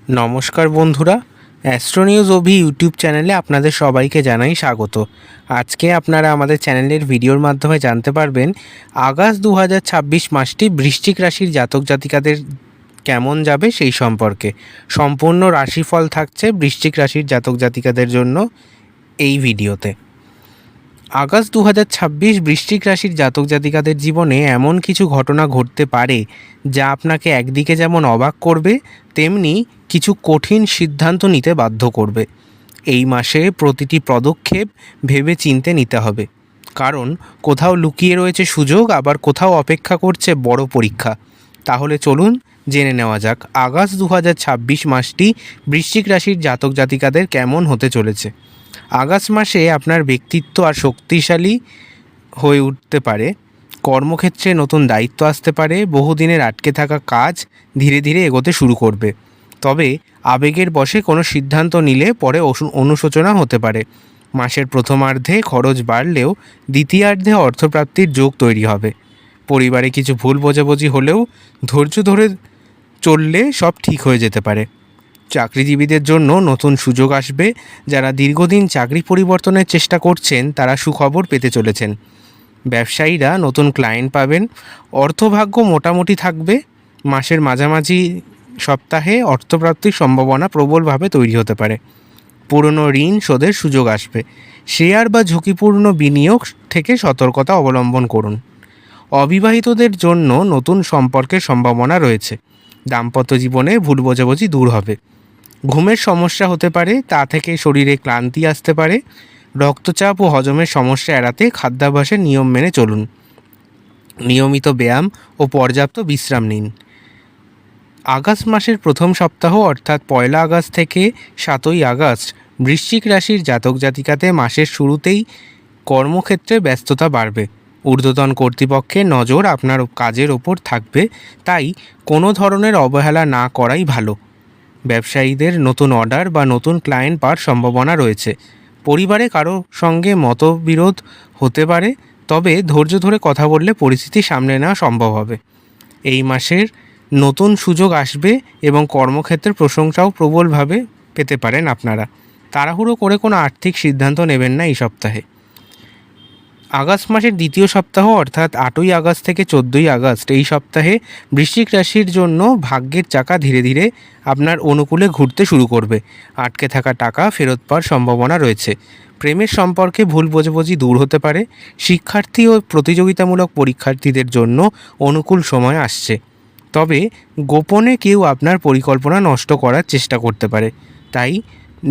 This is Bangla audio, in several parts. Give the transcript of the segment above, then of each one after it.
নমস্কার বন্ধুরা, অ্যাস্ট্রো নিউজ অভি ইউটিউব চ্যানেলে আপনাদের সবাইকে জানাই স্বাগত। আজকে আপনারা আমাদের চ্যানেলের ভিডিওর মাধ্যমে জানতে পারবেন আগস্ট 2026 মাসটি বৃশ্চিক রাশির জাতক জাতিকাদের কেমন যাবে সেই সম্পর্কে। সম্পূর্ণ রাশিফল থাকছে বৃশ্চিক রাশির জাতক জাতিকাদের জন্য এই ভিডিওতে। আগস্ট 2026 বৃশ্চিক রাশির জাতক জাতিকাদের জীবনে এমন কিছু ঘটনা ঘটতে পারে যা আপনাকে একদিকে যেমন অবাক করবে, তেমনি কিছু কঠিন সিদ্ধান্ত নিতে বাধ্য করবে। এই মাসে প্রতিটি পদক্ষেপ ভেবে চিন্তে নিতে হবে, কারণ কোথাও লুকিয়ে রয়েছে সুযোগ, আবার কোথাও অপেক্ষা করছে বড় পরীক্ষা। তাহলে চলুন জেনে নেওয়া যাক আগস্ট 2026 মাসটি বৃশ্চিক রাশির জাতক জাতিকাদের কেমন হতে চলেছে। আগস্ট মাসে আপনার ব্যক্তিত্ব আর শক্তিশালী হয়ে উঠতে পারে। কর্মক্ষেত্রে নতুন দায়িত্ব আসতে পারে। বহুদিনের আটকে থাকা কাজ ধীরে ধীরে এগোতে শুরু করবে। তবে আবেগের বশে কোনো সিদ্ধান্ত নিলে পরে অনুশোচনা হতে পারে। মাসের প্রথমার্ধে খরচ বাড়লেও দ্বিতীয়ার্ধে অর্থপ্রাপ্তির যোগ তৈরি হবে। পরিবারে কিছু ভুল বোঝাবুঝি হলেও ধৈর্য ধরে চললে সব ঠিক হয়ে যেতে পারে। চাকরিজীবীদের জন্য নতুন সুযোগ আসবে। যারা দীর্ঘদিন চাকরি পরিবর্তনের চেষ্টা করছেন তারা সুখবর পেতে চলেছেন। ব্যবসায়ীরা নতুন ক্লায়েন্ট পাবেন। অর্থভাগ্য মোটামুটি থাকবে। মাসের মাঝামাঝি সপ্তাহে অর্থপ্রাপ্তির সম্ভাবনা প্রবলভাবে তৈরি হতে পারে। পুরনো ঋণ শোধের সুযোগ আসবে। শেয়ার বা ঝুঁকিপূর্ণ বিনিয়োগ থেকে সতর্কতা অবলম্বন করুন। অবিবাহিতদের জন্য নতুন সম্পর্কের সম্ভাবনা রয়েছে। দাম্পত্য জীবনে ভুল বোঝাবুঝি দূর হবে। ঘুমের সমস্যা হতে পারে, তা থেকে শরীরে ক্লান্তি আসতে পারে। রক্তচাপ ও হজমের সমস্যা এড়াতে খাদ্যাভ্যাসের নিয়ম মেনে চলুন। নিয়মিত ব্যায়াম ও পর্যাপ্ত বিশ্রাম নিন। আগস্ট মাসের প্রথম সপ্তাহ অর্থাৎ 1 আগস্ট থেকে 7 আগস্ট বৃশ্চিক রাশির জাতক জাতিকাতে মাসের শুরুতেই কর্মক্ষেত্রে ব্যস্ততা বাড়বে। ঊর্ধ্বতন কর্তৃপক্ষের নজর আপনার কাজের ওপর থাকবে, তাই কোনো ধরনের অবহেলা না করাই ভালো। ব্যবসায়ীদের নতুন অর্ডার বা নতুন ক্লায়েন্ট পাওয়ার সম্ভাবনা রয়েছে। পরিবারে কারো সঙ্গে মতবিরোধ হতে পারে, তবে ধৈর্য ধরে কথা বললে পরিস্থিতি সামলে নেওয়া সম্ভব হবে। এই মাসের নতুন সুযোগ আসবে এবং কর্মক্ষেত্রে প্রশংসাও প্রবলভাবে পেতে পারেন আপনারা। তাড়াহুড়ো করে কোনো আর্থিক সিদ্ধান্ত নেবেন না এই সপ্তাহে। আগস্ট মাসের দ্বিতীয় সপ্তাহ অর্থাৎ 8 আগস্ট থেকে 14 আগস্ট এই সপ্তাহে বৃশ্চিক রাশির জন্য ভাগ্যের চাকা ধীরে ধীরে আপনার অনুকূলে ঘুরতে শুরু করবে। আটকে থাকা টাকা ফেরত পাওয়ার সম্ভাবনা রয়েছে। প্রেমের সম্পর্কে ভুল বোঝাবুঝি দূর হতে পারে। শিক্ষার্থী ও প্রতিযোগিতামূলক পরীক্ষার্থীদের জন্য অনুকূল সময় আসছে। তবে গোপনে কেউ আপনার পরিকল্পনা নষ্ট করার চেষ্টা করতে পারে, তাই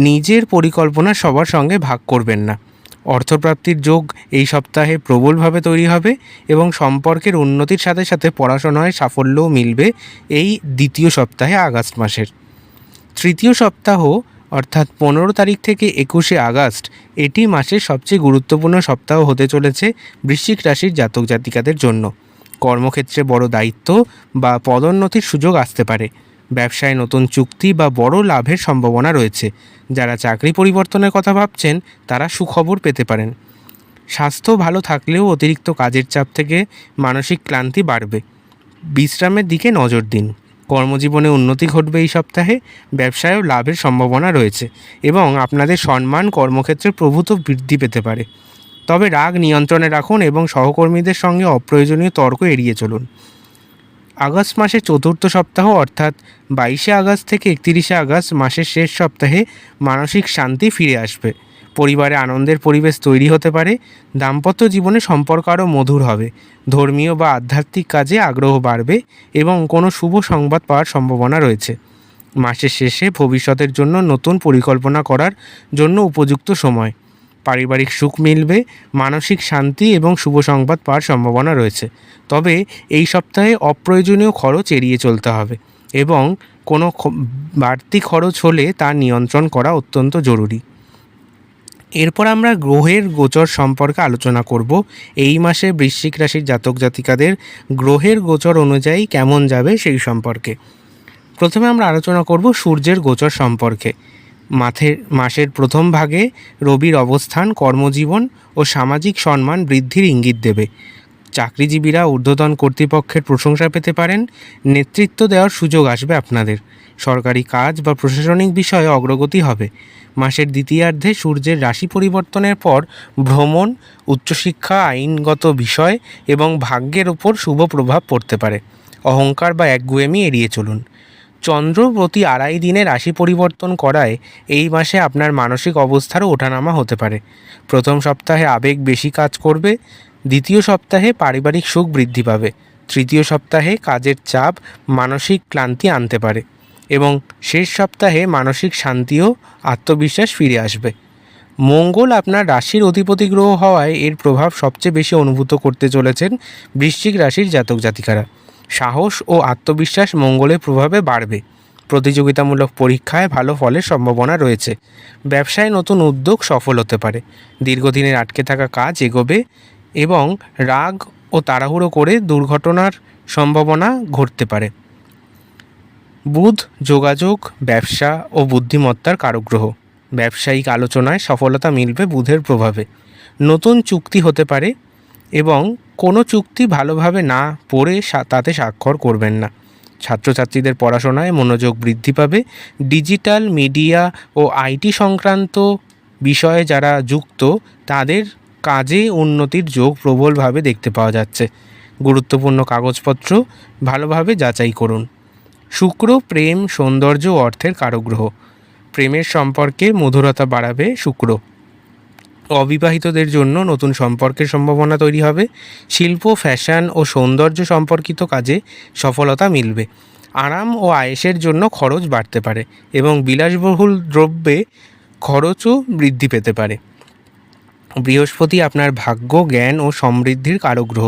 নিজের পরিকল্পনা সবার সঙ্গে ভাগ করবেন না। অর্থপ্রাপ্তির যোগ এই সপ্তাহে প্রবলভাবে তৈরি হবে এবং সম্পর্কের উন্নতির সাথে সাথে পড়াশোনায় সাফল্যও মিলবে এই দ্বিতীয় সপ্তাহে আগস্ট মাসের। তৃতীয় সপ্তাহ অর্থাৎ 15 তারিখ থেকে 21 আগস্ট এটি মাসের সবচেয়ে গুরুত্বপূর্ণ সপ্তাহ হতে চলেছে বৃশ্চিক রাশির জাতক জাতিকাদের জন্য। কর্মক্ষেত্রে বড় দায়িত্ব বা পদোন্নতির সুযোগ আসতে পারে। ব্যবসায় নতুন চুক্তি বা বড় লাভের সম্ভাবনা রয়েছে। যারা চাকরি পরিবর্তনের কথা ভাবছেন তারা সুখবর পেতে পারেন। স্বাস্থ্য ভালো থাকলেও অতিরিক্ত কাজের চাপ থেকে মানসিক ক্লান্তি বাড়বে। বিশ্রামের দিকে নজর দিন। কর্মজীবনে উন্নতি ঘটবে এই সপ্তাহে। ব্যবসায়ও লাভের সম্ভাবনা রয়েছে এবং আপনাদের সম্মান কর্মক্ষেত্রে প্রভূত বৃদ্ধি পেতে পারে। তবে রাগ নিয়ন্ত্রণে রাখুন এবং সহকর্মীদের সঙ্গে অপ্রয়োজনীয় তর্ক এড়িয়ে চলুন। আগস্ট মাসের চতুর্থ সপ্তাহ অর্থাৎ 22 আগস্ট থেকে 31 আগস্ট মাসের শেষ সপ্তাহে মানসিক শান্তি ফিরে আসবে। পরিবারে আনন্দের পরিবেশ তৈরি হতে পারে। দাম্পত্য জীবনে সম্পর্ক আরও মধুর হবে। ধর্মীয় বা আধ্যাত্মিক কাজে আগ্রহ বাড়বে এবং কোনো শুভ সংবাদ পাওয়ার সম্ভাবনা রয়েছে। মাসের শেষে ভবিষ্যতের জন্য নতুন পরিকল্পনা করার জন্য উপযুক্ত সময়। পারিবারিক সুখ মিলবে। মানসিক শান্তি এবং শুভ সংবাদ পাওয়ার সম্ভাবনা রয়েছে। তবে এই সপ্তাহে অপ্রয়োজনীয় খরচ এড়িয়ে চলতে হবে এবং কোনো বাড়তি খরচ হলে তা নিয়ন্ত্রণ করা অত্যন্ত জরুরি। এরপর আমরা গ্রহের গোচর সম্পর্কে আলোচনা করব। এই মাসে বৃশ্চিক রাশির জাতক জাতিকাদের গ্রহের গোচর অনুযায়ী কেমন যাবে সেই সম্পর্কে। প্রথমে আমরা আলোচনা করব সূর্যের গোচর সম্পর্কে। মাসের প্রথম ভাগে রবির অবস্থান কর্মজীবন ও সামাজিক সম্মান বৃদ্ধির ইঙ্গিত দেবে। চাকরিজীবীরা ঊর্ধ্বতন কর্তৃপক্ষের প্রশংসা পেতে পারেন। নেতৃত্ব দেওয়ার সুযোগ আসবে আপনাদের। সরকারি কাজ বা প্রশাসনিক বিষয়ে অগ্রগতি হবে। মাসের দ্বিতীয়ার্ধে সূর্যের রাশি পরিবর্তনের পর ভ্রমণ, উচ্চশিক্ষা, আইনগত বিষয় এবং ভাগ্যের ওপর শুভ প্রভাব পড়তে পারে। অহংকার বা একগুঁয়েমি এড়িয়ে চলুন। চন্দ্র প্রতি 2.5 দিনে রাশি পরিবর্তন করায় এই মাসে আপনার মানসিক অবস্থারও ওঠানামা হতে পারে। প্রথম সপ্তাহে আবেগ বেশি কাজ করবে, দ্বিতীয় সপ্তাহে পারিবারিক সুখ বৃদ্ধি পাবে, তৃতীয় সপ্তাহে কাজের চাপ মানসিক ক্লান্তি আনতে পারে এবং শেষ সপ্তাহে মানসিক শান্তি ও আত্মবিশ্বাস ফিরে আসবে। মঙ্গল আপনার রাশির অধিপতি গ্রহ হওয়ায় এর প্রভাব সবচেয়ে বেশি অনুভূত করতে চলেছেন বৃশ্চিক রাশির জাতক জাতিকারা। সাহস ও আত্মবিশ্বাস মঙ্গলের প্রভাবে বাড়বে। প্রতিযোগিতামূলক পরীক্ষায় ভালো ফলের সম্ভাবনা রয়েছে। ব্যবসায় নতুন উদ্যোগ সফল হতে পারে। দীর্ঘদিনের আটকে থাকা কাজ এগোবে এবং রাগ ও তাড়াহুড়ো করে দুর্ঘটনার সম্ভাবনা ঘটতে পারে। বুধ যোগাযোগ, ব্যবসা ও বুদ্ধিমত্তার কারক গ্রহ। ব্যবসায়িক আলোচনায় সফলতা মিলবে বুধের প্রভাবে। নতুন চুক্তি হতে পারে এবং কোনো চুক্তি ভালোভাবে না পড়ে তাতে স্বাক্ষর করবেন না। ছাত্রছাত্রীদের পড়াশোনায় মনোযোগ বৃদ্ধি পাবে। ডিজিটাল মিডিয়া ও আইটি সংক্রান্ত বিষয়ে যারা যুক্ত তাদের কাজে উন্নতির যোগ প্রবলভাবে দেখতে পাওয়া যাচ্ছে। গুরুত্বপূর্ণ কাগজপত্র ভালোভাবে যাচাই করুন। শুক্র প্রেম, সৌন্দর্য ও অর্থের কারক গ্রহ। প্রেমের সম্পর্কে মধুরতা বাড়াবে শুক্র। অবিবাহিতদের জন্য নতুন সম্পর্কের সম্ভাবনা তৈরি হবে। শিল্প, ফ্যাশন ও সৌন্দর্য সম্পর্কিত কাজে সফলতা মিলবে। আরাম ও আয়েশের জন্য খরচ বাড়তে পারে এবং বিলাসবহুল দ্রব্যে খরচও বৃদ্ধি পেতে পারে। বৃহস্পতি আপনার ভাগ্য, জ্ঞান ও সমৃদ্ধির কারক গ্রহ।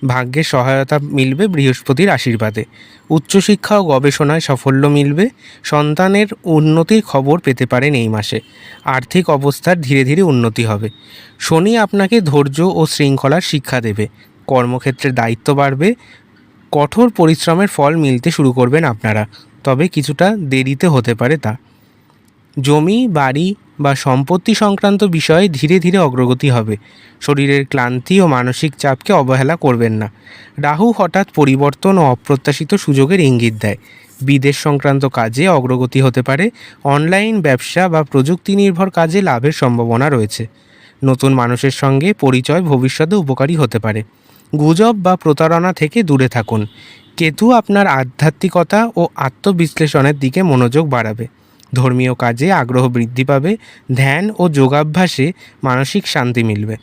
ভাগ্যের সহায়তা মিলবে বৃহস্পতির আশীর্বাদে। উচ্চশিক্ষা ও গবেষণায় সাফল্য মিলবে। সন্তানের উন্নতির খবর পেতে পারেন এই মাসে। আর্থিক অবস্থার ধীরে ধীরে উন্নতি হবে। শনি আপনাকে ধৈর্য ও শৃঙ্খলার শিক্ষা দেবে। কর্মক্ষেত্রে দায়িত্ব বাড়বে। কঠোর পরিশ্রমের ফল মিলতে শুরু করবেন আপনারা, তবে কিছুটা দেরিতে হতে পারে তা। জমি, বাড়ি বা সম্পত্তি সংক্রান্ত বিষয়ে ধীরে ধীরে অগ্রগতি হবে। শরীরের ক্লান্তি ও মানসিক চাপকে অবহেলা করবেন না। রাহু হঠাৎ পরিবর্তন ও অপ্রত্যাশিত সুযোগের ইঙ্গিত দেয়। বিদেশ সংক্রান্ত কাজে অগ্রগতি হতে পারে। অনলাইন ব্যবসা বা প্রযুক্তি নির্ভর কাজে লাভের সম্ভাবনা রয়েছে। নতুন মানুষের সঙ্গে পরিচয় ভবিষ্যতে উপকারী হতে পারে। গুজব বা প্রতারণা থেকে দূরে থাকুন। কেতু আপনার আধ্যাত্মিকতা ও আত্মবিশ্লেষণের দিকে মনোযোগ বাড়াবে। ধর্মীয় কাজে আগ্রহ বৃদ্ধি পাবে। ধ্যান ও যোগাভ্যাসে মানসিক শান্তি মিলবে।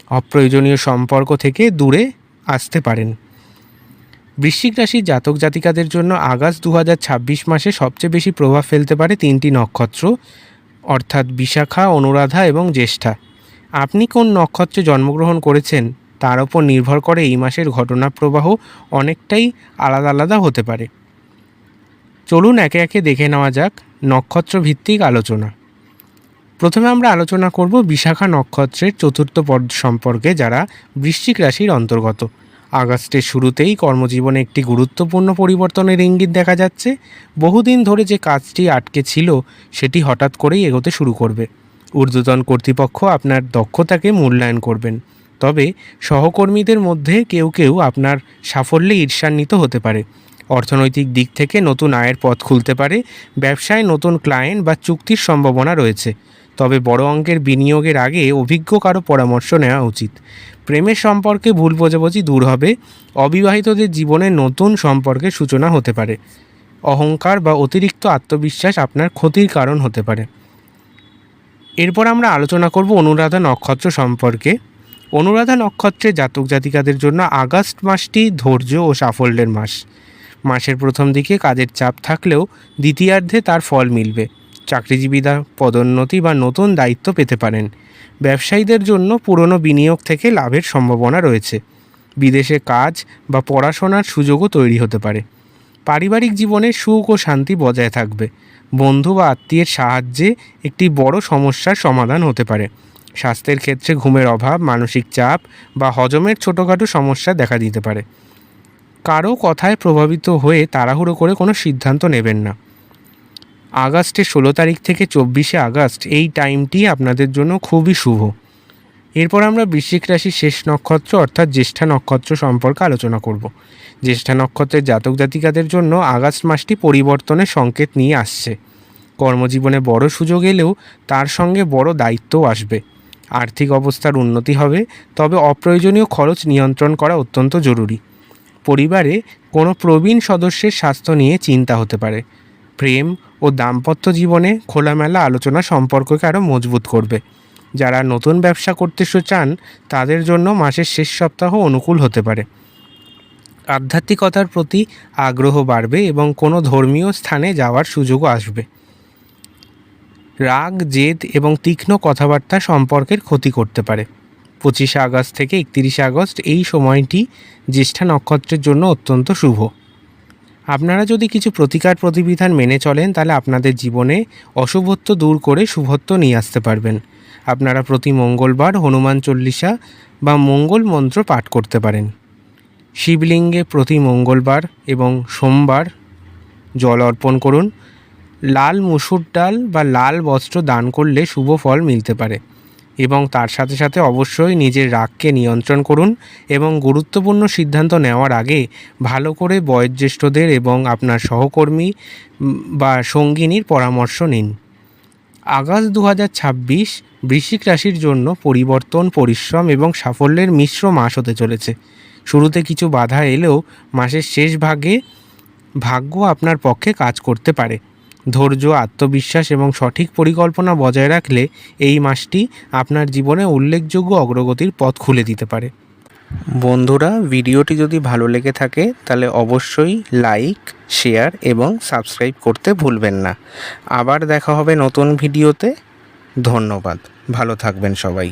অপ্রয়োজনীয় সম্পর্ক থেকে দূরে আসতে পারেন। বৃশ্চিক রাশির জাতক জাতিকাদের জন্য আগস্ট 2026 মাসে সবচেয়ে বেশি প্রভাব ফেলতে পারে 3টি নক্ষত্র, অর্থাৎ বিশাখা, অনুরাধা এবং জ্যেষ্ঠা। আপনি কোন নক্ষত্রে জন্মগ্রহণ করেছেন তার উপর নির্ভর করে এই মাসের ঘটনা প্রবাহ অনেকটাই আলাদা আলাদা হতে পারে। চলুন একে একে দেখে নেওয়া যাক নক্ষত্র ভিত্তিক আলোচনা। প্রথমে আমরা আলোচনা করব বিশাখা নক্ষত্রের চতুর্থ পদ সম্পর্কে, যারা বৃশ্চিক রাশির অন্তর্গত। আগস্টের শুরুতেই কর্মজীবনে একটি গুরুত্বপূর্ণ পরিবর্তনের ইঙ্গিত দেখা যাচ্ছে। বহুদিন ধরে যে কাজটি আটকে ছিল সেটি হঠাৎ করেই এগোতে শুরু করবে। ঊর্ধ্বতন কর্তৃপক্ষ আপনার দক্ষতাকে মূল্যায়ন করবেন, তবে সহকর্মীদের মধ্যে কেউ কেউ আপনার সাফল্যে ঈর্ষান্বিত হতে পারে। অর্থনৈতিক দিক থেকে নতুন আয়ের পথ খুলতে পারে। ব্যবসায় নতুন ক্লায়েন্ট বা চুক্তির সম্ভাবনা রয়েছে, তবে বড় অঙ্কের বিনিয়োগের আগে অভিজ্ঞ কারো পরামর্শ নেওয়া উচিত। প্রেমের সম্পর্কে ভুল বোঝাবুঝি দূর হবে। অবিবাহিতদের জীবনে নতুন সম্পর্কের সূচনা হতে পারে। অহংকার বা অতিরিক্ত আত্মবিশ্বাস আপনার ক্ষতির কারণ হতে পারে। এরপর আমরা আলোচনা করব অনুরাধা নক্ষত্র সম্পর্কে। অনুরাধা নক্ষত্রের জাতক জাতিকাদের জন্য আগস্ট মাসটি ধৈর্য ও সাফল্যের মাস। মাসের প্রথম দিকে কাজের চাপ থাকলেও দ্বিতীয়ার্ধে তার ফল মিলবে। চাকরিজীবীরা পদোন্নতি বা নতুন দায়িত্ব পেতে পারেন। ব্যবসায়ীদের জন্য পুরনো বিনিয়োগ থেকে লাভের সম্ভাবনা রয়েছে। বিদেশে কাজ বা পড়াশোনার সুযোগও তৈরি হতে পারে। পারিবারিক জীবনে সুখ ও শান্তি বজায় থাকবে। বন্ধু বা আত্মীয়ের সাহায্যে একটি বড় সমস্যার সমাধান হতে পারে। স্বাস্থ্যের ক্ষেত্রে ঘুমের অভাব, মানসিক চাপ বা হজমের ছোটোখাটো সমস্যা দেখা দিতে পারে। কারো কথায় প্রভাবিত হয়ে তাড়াহুড়ো করে কোনো সিদ্ধান্ত নেবেন না। আগস্টের 16 তারিখ থেকে 24শে আগস্ট এই টাইমটি আপনাদের জন্য খুবই শুভ। এরপর আমরা বৃশ্চিক রাশির শেষ নক্ষত্র অর্থাৎ জ্যেষ্ঠা নক্ষত্র সম্পর্কে আলোচনা করব। জ্যেষ্ঠা নক্ষত্রের জাতক জাতিকাদের জন্য আগস্ট মাসটি পরিবর্তনের সংকেত নিয়ে আসছে। কর্মজীবনে বড় সুযোগ এলেও তার সঙ্গে বড় দায়িত্বও আসবে। আর্থিক অবস্থার উন্নতি হবে, তবে অপ্রয়োজনীয় খরচ নিয়ন্ত্রণ করা অত্যন্ত জরুরি। পরিবারে কোনো প্রবীণ সদস্যের স্বাস্থ্য নিয়ে চিন্তা হতে পারে। প্রেম ও দাম্পত্য জীবনে খোলামেলা আলোচনা সম্পর্ককে আরও মজবুত করবে। যারা নতুন ব্যবসা করতে চান তাদের জন্য মাসের শেষ সপ্তাহ অনুকূল হতে পারে। আধ্যাত্মিকতার প্রতি আগ্রহ বাড়বে এবং কোনো ধর্মীয় স্থানে যাওয়ার সুযোগও আসবে। রাগ, জেদ এবং তীক্ষ্ণ কথাবার্তা সম্পর্কের ক্ষতি করতে পারে। 25 আগস্ট থেকে 31 আগস্ট এই সময়টি জ্যেষ্ঠা নক্ষত্রের জন্য অত্যন্ত শুভ। আপনারা যদি কিছু প্রতিকার প্রতিবিধান মেনে চলেন তাহলে আপনাদের জীবনে অশুভত্ব দূর করে শুভত্ব নিয়ে আসতে পারবেন। আপনারা প্রতি মঙ্গলবার হনুমান চল্লিশা বা মঙ্গল মন্ত্র পাঠ করতে পারেন। শিবলিঙ্গে প্রতি মঙ্গলবার এবং সোমবার জল অর্পণ করুন। লাল মসুর ডাল বা লাল বস্ত্র দান করলে শুভ ফল মিলতে পারে। এবং তার সাথে সাথে অবশ্যই নিজের রাগকে নিয়ন্ত্রণ করুন এবং গুরুত্বপূর্ণ সিদ্ধান্ত নেওয়ার আগে ভালো করে বয়োজ্যেষ্ঠদের এবং আপনার সহকর্মী বা সঙ্গিনীর পরামর্শ নিন। আগস্ট 2026 বৃশ্চিক রাশির জন্য পরিবর্তন, পরিশ্রম এবং সাফল্যের মিশ্র মাস হতে চলেছে। শুরুতে কিছু বাধা এলেও মাসের শেষ ভাগে ভাগ্য আপনার পক্ষে কাজ করতে পারে। ধৈর্য, আত্মবিশ্বাস এবং সঠিক পরিকল্পনা বজায় রাখলে এই মাসটি আপনার জীবনে উল্লেখযোগ্য অগ্রগতির পথ খুলে দিতে পারে। বন্ধুরা, ভিডিওটি যদি ভালো লেগে থাকে তাহলে অবশ্যই লাইক, শেয়ার এবং সাবস্ক্রাইব করতে ভুলবেন না। আবার দেখা হবে নতুন ভিডিওতে। ধন্যবাদ। ভালো থাকবেন সবাই।